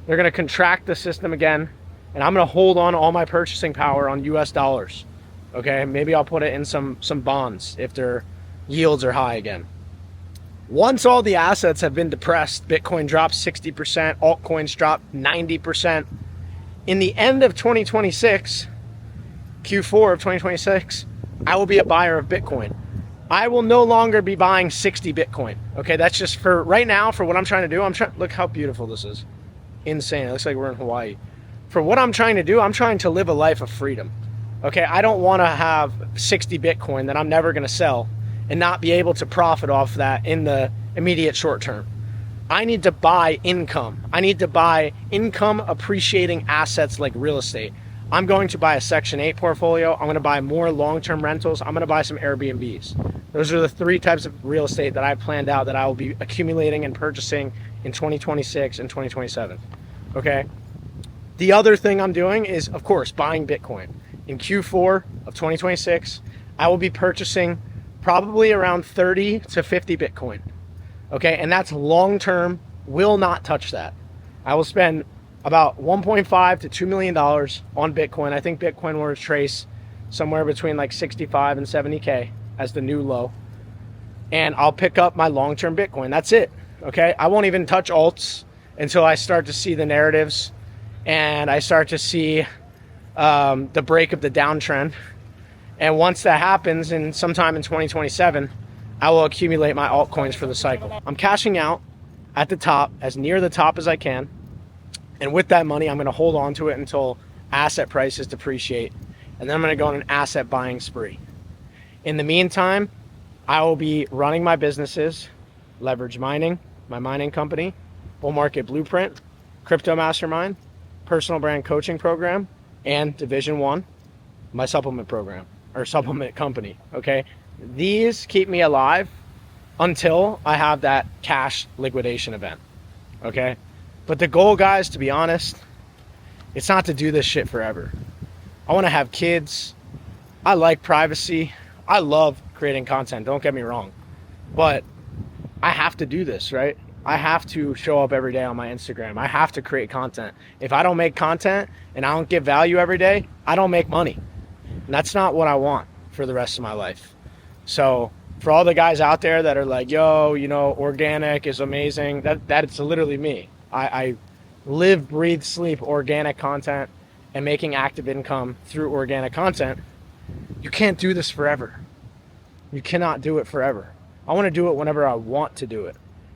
Speaker 2: They're going to contract the system again. And I'm going to hold on all my purchasing power on US dollars. Okay, maybe I'll put it in some bonds if their yields are high again. Once all the assets have been depressed, Bitcoin drops 60%, altcoins drop 90%. In the end of 2026, Q4 of 2026, I will be a buyer of Bitcoin. I will no longer be buying 60 Bitcoin. Okay, that's just for right now, for what I'm trying to do. Look how beautiful this is. Insane. It looks like we're in Hawaii. For what I'm trying to do, I'm trying to live a life of freedom. Okay, I don't want to have 60 Bitcoin that I'm never going to sell and not be able to profit off that in the immediate short term. I need to buy income. I need to buy income appreciating assets like real estate. I'm going to buy a Section 8 portfolio. I'm going to buy more long-term rentals. I'm going to buy some Airbnbs. Those are the 3 types of real estate that I planned out that I will be accumulating and purchasing in 2026 and 2027. Okay? The other thing I'm doing is, of course, buying Bitcoin. In Q4 of 2026, I will be purchasing probably around 30 to 50 Bitcoin. Okay, and that's long-term, will not touch that. I will spend about $1.5 to $2 million on Bitcoin. I think Bitcoin will retrace somewhere between like 65 and 70K as the new low. And I'll pick up my long-term Bitcoin. That's it, okay? I won't even touch alts until I start to see the narratives and I start to see the break of the downtrend. And once that happens, and sometime in 2027, I will accumulate my altcoins for the cycle. I'm cashing out at the top, as near the top as I can. And with that money, I'm going to hold on to it until asset prices depreciate. And then I'm going to go on an asset buying spree. In the meantime, I will be running my businesses, Leverage Mining, my mining company, Bull Market Blueprint, Crypto Mastermind, Personal Brand Coaching Program, and Division 1, my supplement program, or supplement company, okay? These keep me alive until I have that cash liquidation event, okay? But the goal, guys, to be honest, it's not to do this shit forever. I want to have kids. I like privacy. I love creating content, don't get me wrong. But I have to do this, right? I have to show up every day on my Instagram. I have to create content. If I don't make content and I don't give value every day, I don't make money. And that's not what I want for the rest of my life. So for all the guys out there that are like, yo, you know, organic is amazing, that's literally me. I live, breathe, sleep organic content and making active income through organic content. You can't do this forever. You cannot do it forever. I want to do it whenever I want to do it.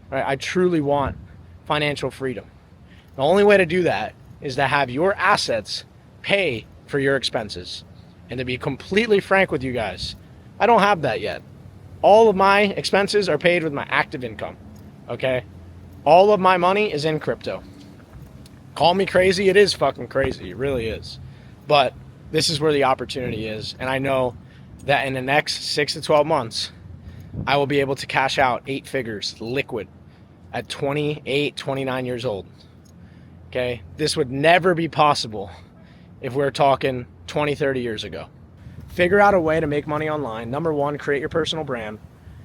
Speaker 2: Right? I truly want financial freedom. The only way to do that is to have your assets pay for your expenses. And to be completely frank with you guys, I don't have that yet. All of my expenses are paid with my active income. Okay? All of my money is in crypto. Call me crazy. It is fucking crazy. It really is. But this is where the opportunity is. And I know that in the next 6 to 12 months, I will be able to cash out 8 figures liquid at 28, 29 years old. Okay? This would never be possible if we're talking 20, 30 years ago. Figure out a way to make money online. Number one, create your personal brand.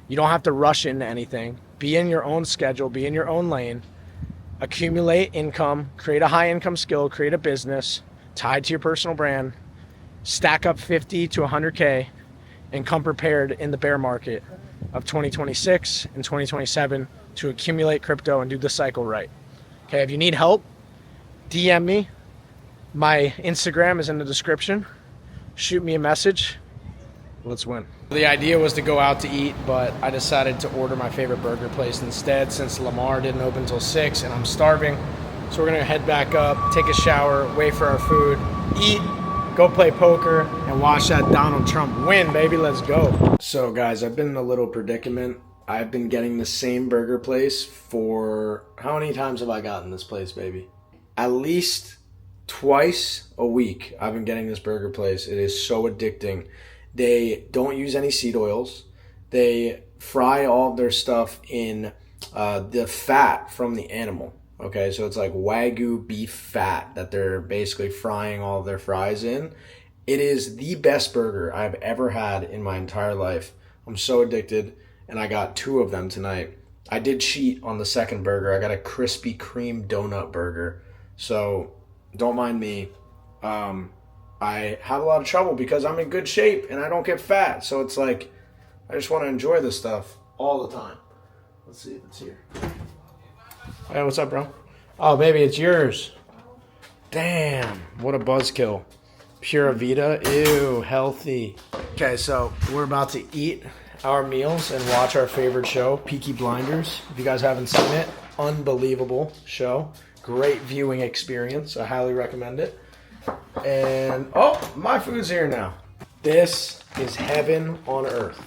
Speaker 2: You don't have to rush into anything. Be in your own schedule. Be in your own lane. Accumulate income. Create a high income skill. Create a business tied to your personal brand. Stack up 50 to 100K and come prepared in the bear market of 2026 and 2027 to accumulate crypto and do the cycle right. Okay, if you need help, DM me. My Instagram is in the description. Shoot me a message. Let's win. The idea was to go out to eat, but I decided to order my favorite burger place instead since Lamar didn't open until 6 and I'm starving. So we're gonna head back up, take a shower, wait for our food, eat, go play poker, and watch that Donald Trump win, baby. Let's go. So guys, I've been in a little predicament. I've been getting the same burger place for, how many times have I gotten this place, baby? At least twice a week I've been getting this burger place. It is so addicting. They don't use any seed oils. They fry all of their stuff in the fat from the animal. Okay, so it's like Wagyu beef fat that they're basically frying all of their fries in. It is the best burger I've ever had in my entire life. I'm so addicted, and I got 2 of them tonight. I did cheat on the second burger. I got a Krispy Kreme donut burger. So don't mind me. I have a lot of trouble because I'm in good shape and I don't get fat. So it's like, I just want to enjoy this stuff all the time. Let's see if it's here. Hey, what's up, bro? Oh, baby, it's yours. Damn, what a buzzkill. Pura Vida, ew, healthy. Okay, so we're about to eat our meals and watch our favorite show, Peaky Blinders. If you guys haven't seen it, unbelievable show. Great viewing experience. I highly recommend it. And, oh, my food's here now. This is heaven on earth.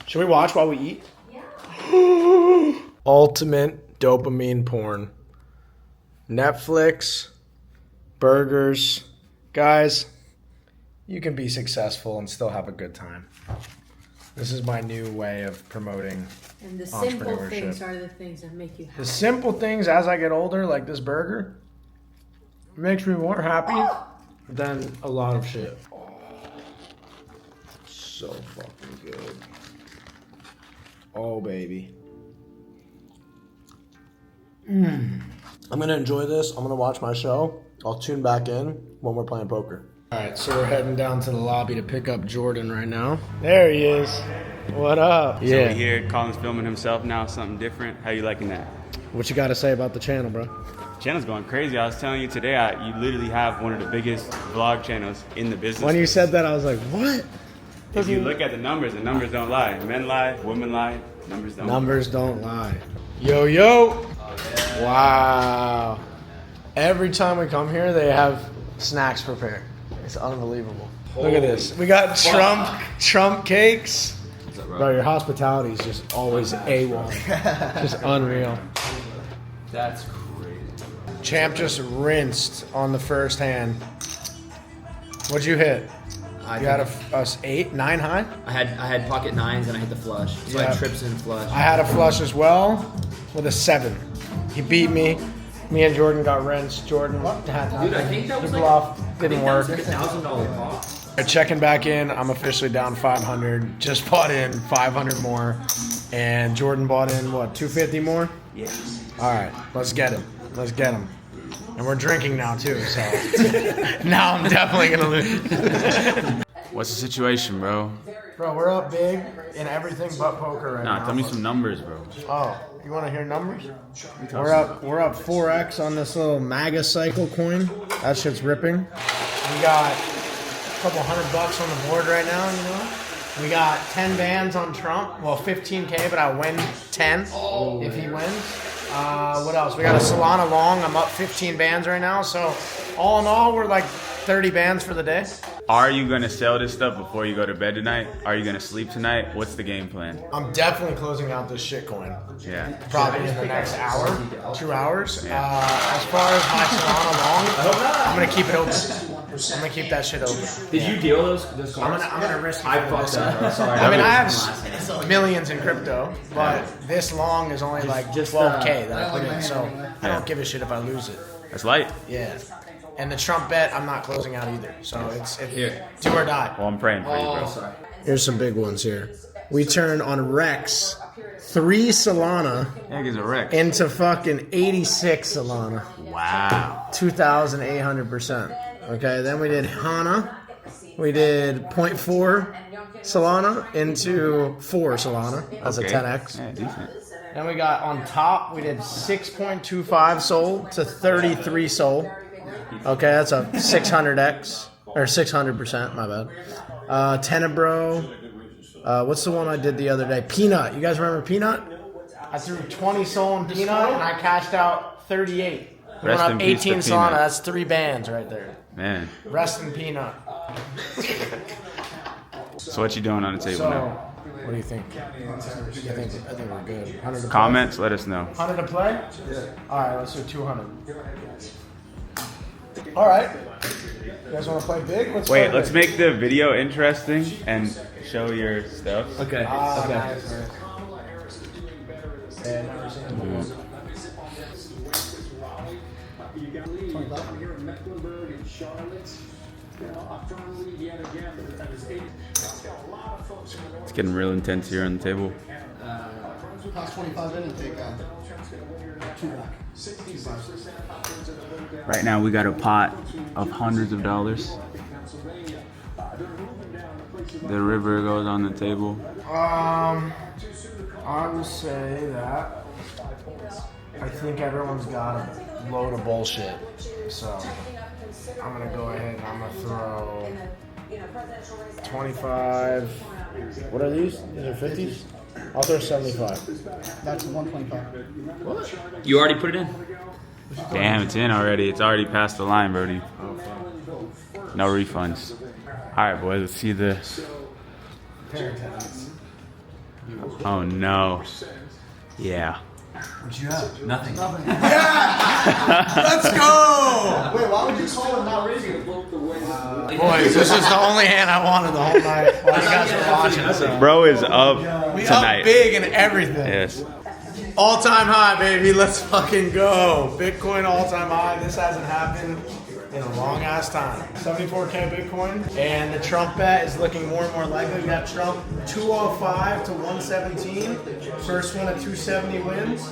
Speaker 2: Should we watch while we eat? Yeah. Ultimate dopamine porn. Netflix, burgers. Guys, you can be successful and still have a good time. This is my new way of promoting
Speaker 8: And the simple
Speaker 2: entrepreneurship.
Speaker 8: things are the things that make you happy.
Speaker 2: The simple things as I get older, like this burger, makes me more happy than a lot of shit. So fucking good. Oh, baby. I'm going to enjoy this. I'm going to watch my show. I'll tune back in when we're playing poker. All right, so we're heading down to the lobby to pick up Jordan right now. There he is. What up?
Speaker 3: So we're here, Colin's filming himself now, something different. How you liking that?
Speaker 2: What you got to say about the channel, bro?
Speaker 3: Channel's going crazy. I was telling you today, you literally have one of the biggest vlog channels in the business.
Speaker 2: When you said that, I was like, what?
Speaker 3: if you look at the numbers don't lie. Men lie, women lie, numbers don't.
Speaker 2: Numbers don't lie. Yo, yo. Wow. Every time we come here, they have snacks prepared. It's unbelievable. Look at this. We got Trump cakes. Bro, your hospitality is just always A1. Just unreal.
Speaker 9: That's crazy.
Speaker 2: Champ just rinsed on the first hand. What'd you hit? You had a 8, 9 high?
Speaker 9: I had pocket 9s and I hit the flush. So I
Speaker 2: Yeah.
Speaker 9: had trips and flush.
Speaker 2: I had a flush as well with a 7. He beat me. Me and Jordan got rinsed. Jordan had
Speaker 9: Dude, I think that was
Speaker 2: the
Speaker 9: like
Speaker 2: bluff didn't work.
Speaker 9: Like $1,000 pop.
Speaker 2: Checking back in. I'm officially down 500. Just bought in 500 more, and Jordan bought in what 250 more.
Speaker 9: Yeah.
Speaker 2: All right, let's get him. Let's get him. And we're drinking now too, so now I'm definitely gonna lose.
Speaker 3: What's the situation, bro?
Speaker 2: Bro, we're up big in everything but poker right now.
Speaker 3: Nah, tell me some numbers, bro.
Speaker 2: Oh, you want to hear numbers? We're up 4x on this little MAGA cycle coin. That shit's ripping. We got a couple $100 on the board right now, you know. We got 10 bands on Trump. Well, 15K, but I win 10 if he wins. What else? We got a Solana long. I'm up 15 bands right now. So all in all, we're like 30 bands for the day.
Speaker 3: Are you gonna sell this stuff before you go to bed tonight? Are you gonna sleep tonight? What's the game plan?
Speaker 2: I'm definitely closing out this shitcoin.
Speaker 3: Yeah.
Speaker 2: Probably in the next hour, 2 hours. As far as my Solana long, I'm gonna keep it open. I'm gonna keep that shit open.
Speaker 9: Did you deal those cards?
Speaker 2: I'm gonna risk it.
Speaker 9: I fucked up, bro. Sorry.
Speaker 2: I mean, I have millions in crypto, but this long is only like 12K that I put in, so I don't give a shit if I lose it.
Speaker 3: That's light.
Speaker 2: Yeah. And the Trump bet, I'm not closing out either. So it's
Speaker 9: Here.
Speaker 2: do or die.
Speaker 3: Well, I'm praying for you, bro.
Speaker 9: Oh, sorry.
Speaker 2: Here's some big ones here. We turned on Rex 3 Solana
Speaker 3: That is a wreck.
Speaker 2: into fucking 86 Solana.
Speaker 3: Wow.
Speaker 2: 2,800%. Okay, then we did Hana. We did 0.4 Solana into 4 Solana. That's
Speaker 3: Okay.
Speaker 2: a 10x.
Speaker 3: Yeah, decent.
Speaker 2: Then we got on top, we did 6.25 Sol to 33 Sol. Okay, that's a 600x. Or 600%, my bad. Tenebro. What's the one I did the other day? Peanut. You guys remember Peanut? I threw 20 Sol in Peanut and I cashed out 38. We went
Speaker 3: Rest
Speaker 2: up
Speaker 3: in peace to
Speaker 2: 18 Solana.
Speaker 3: Peanut.
Speaker 2: That's 3 bands right there.
Speaker 3: Man.
Speaker 2: Rest in Peanut.
Speaker 3: So what you doing on the table
Speaker 2: So,
Speaker 3: now?
Speaker 2: what do you think? I think we're good. 100 to play?
Speaker 3: Comments, let us know.
Speaker 2: 100 to play? Yeah. All right, let's do 200. All right. You guys want to play big? Let's
Speaker 3: Wait,
Speaker 2: play
Speaker 3: let's
Speaker 2: big.
Speaker 3: make the video interesting and show your stuff.
Speaker 9: Okay.
Speaker 2: Ah,
Speaker 9: okay.
Speaker 2: nice, man. Yeah, never seen him before.
Speaker 3: It's getting real intense here on the table.
Speaker 10: Cost 25 in and take 2 back.
Speaker 3: Right now we got a pot of hundreds of dollars. The river goes on the table.
Speaker 2: I will say that I think everyone's got a load of bullshit. So I'm gonna go ahead and I'm gonna throw 25. What are these? These are 50s? I'll throw 75.
Speaker 10: That's 125.
Speaker 9: You already put it in?
Speaker 3: Damn, it's in already. It's already past the line, Brody. No refunds. All right, boys. Let's see the. Oh no. Yeah.
Speaker 2: What you have?
Speaker 9: Nothing.
Speaker 2: Let's go!
Speaker 10: Wait, why would you call it not raising?
Speaker 2: Boys, this is the only hand I wanted the whole night while you guys were watching. So.
Speaker 3: Bro is up
Speaker 2: We
Speaker 3: tonight.
Speaker 2: up big and everything.
Speaker 3: Yes.
Speaker 1: All-time high, baby. Let's fucking go. Bitcoin all-time high. This hasn't happened in a long-ass time.
Speaker 2: 74K Bitcoin. And the Trump bet is looking more and more likely. We got Trump 205 to 117. First one at 270 wins.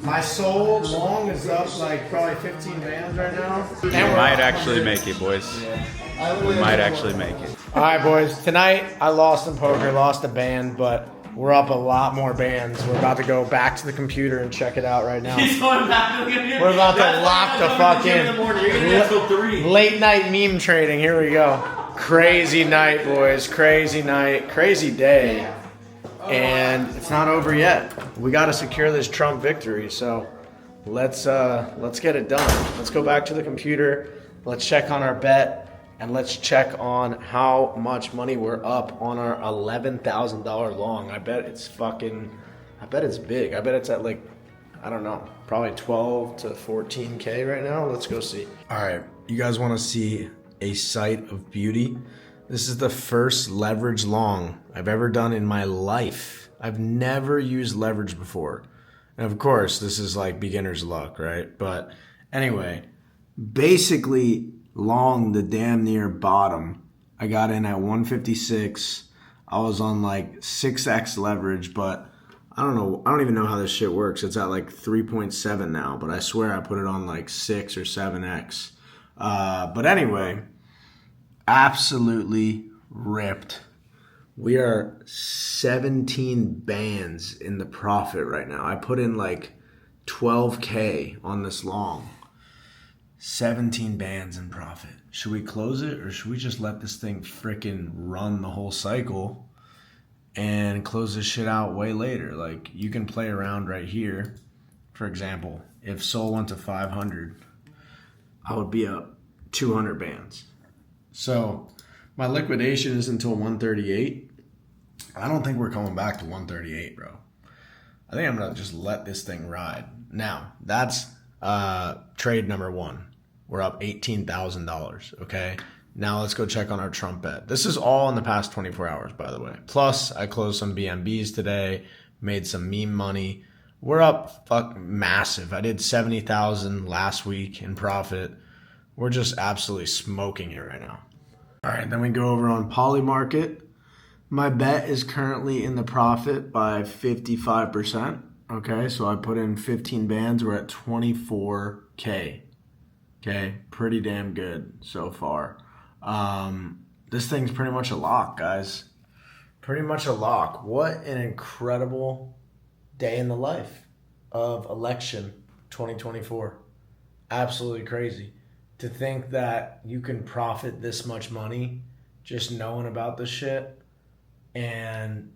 Speaker 2: My Sol long is up like probably 15 bands right now.
Speaker 3: We might actually make it, boys. We might actually make it.
Speaker 2: All right, boys. Tonight I lost in poker, lost a band, but we're up a lot more bands. We're about to go back to the computer and check it out right now. We're about to lock the fucking late night meme trading. Here we go. Crazy night, boys. Crazy night. Crazy day. And it's not over yet. We got to secure this Trump victory. So let's get it done. Let's go back to the computer. Let's check on our bet. And let's check on how much money we're up on our $11,000 long. I bet it's big. I bet it's at like, I don't know, probably 12 to 14K right now. Let's go see. All right, you guys want to see a sight of beauty? This is the first leverage long I've ever done in my life. I've never used leverage before. And of course, this is like beginner's luck, right? But anyway, basically long the damn near bottom. I got in at 156. I was on like 6x leverage, but I don't know. I don't even know how this shit works. It's at like 3.7 now, but I swear I put it on like 6 or 7x. But anyway, absolutely ripped. We are 17 bands in the profit right now. I put in like 12K on this long. 17 bands in profit. Should we close it or should we just let this thing frickin' run the whole cycle and close this shit out way later? Like, you can play around right here. For example, if Sol went to 500, I would be up 200 bands. So my liquidation is until 138. I don't think we're coming back to 138, bro. I think I'm gonna just let this thing ride. Now, that's trade number one. We're up $18,000, okay? Now let's go check on our Trump bet. This is all in the past 24 hours, by the way. Plus, I closed some BNBs today, made some meme money. We're up massive. I did 70,000 last week in profit. We're just absolutely smoking it right now. All right, then we go over on Polymarket. My bet is currently in the profit by 55%. Okay, so I put in 15 bands. We're at 24K. Okay, pretty damn good so far. This thing's pretty much a lock, guys. Pretty much a lock. What an incredible day in the life of election 2024. Absolutely crazy. To think that you can profit this much money just knowing about this shit. And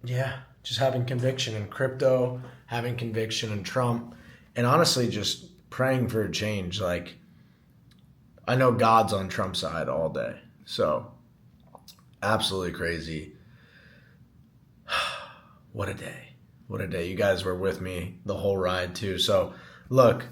Speaker 2: yeah, just having conviction in crypto, having conviction in Trump, and honestly just praying for a change. Like, I know God's on Trump's side all day. So, absolutely crazy. What a day. What a day. You guys were with me the whole ride too. So, look,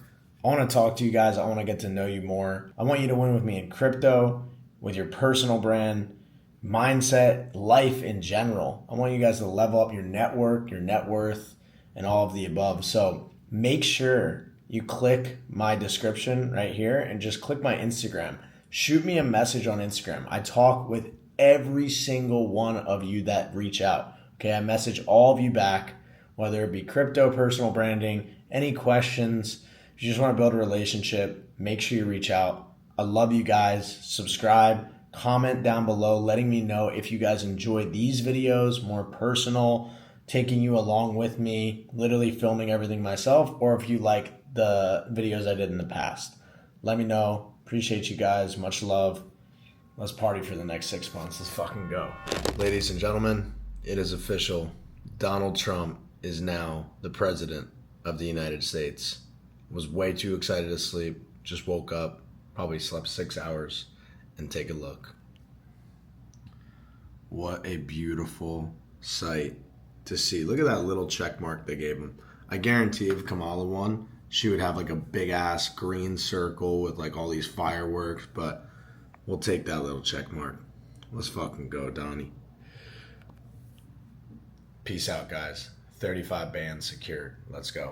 Speaker 2: I want to talk to you guys. I want to get to know you more. I want you to win with me in crypto, with your personal brand, mindset, life in general. I want you guys to level up your network, your net worth, and all of the above. So make sure you click my description right here and just click my Instagram. Shoot me a message on Instagram. I talk with every single one of you that reach out. Okay, I message all of you back, whether it be crypto, personal branding, any questions. If you just want to build a relationship, make sure you reach out. I love you guys. Subscribe, comment down below, letting me know if you guys enjoy these videos, more personal, taking you along with me, literally filming everything myself, or if you like the videos I did in the past. Let me know. Appreciate you guys. Much love. Let's party for the next 6 months. Let's fucking go. Ladies and gentlemen, it is official. Donald Trump is now the president of the United States. Was way too excited to sleep. Just woke up. Probably slept 6 hours. And take a look. What a beautiful sight to see. Look at that little check mark they gave him. I guarantee if Kamala won, she would have like a big ass green circle with like all these fireworks, but we'll take that little check mark. Let's fucking go, Donnie. Peace out, guys. 35 bands secured. Let's go.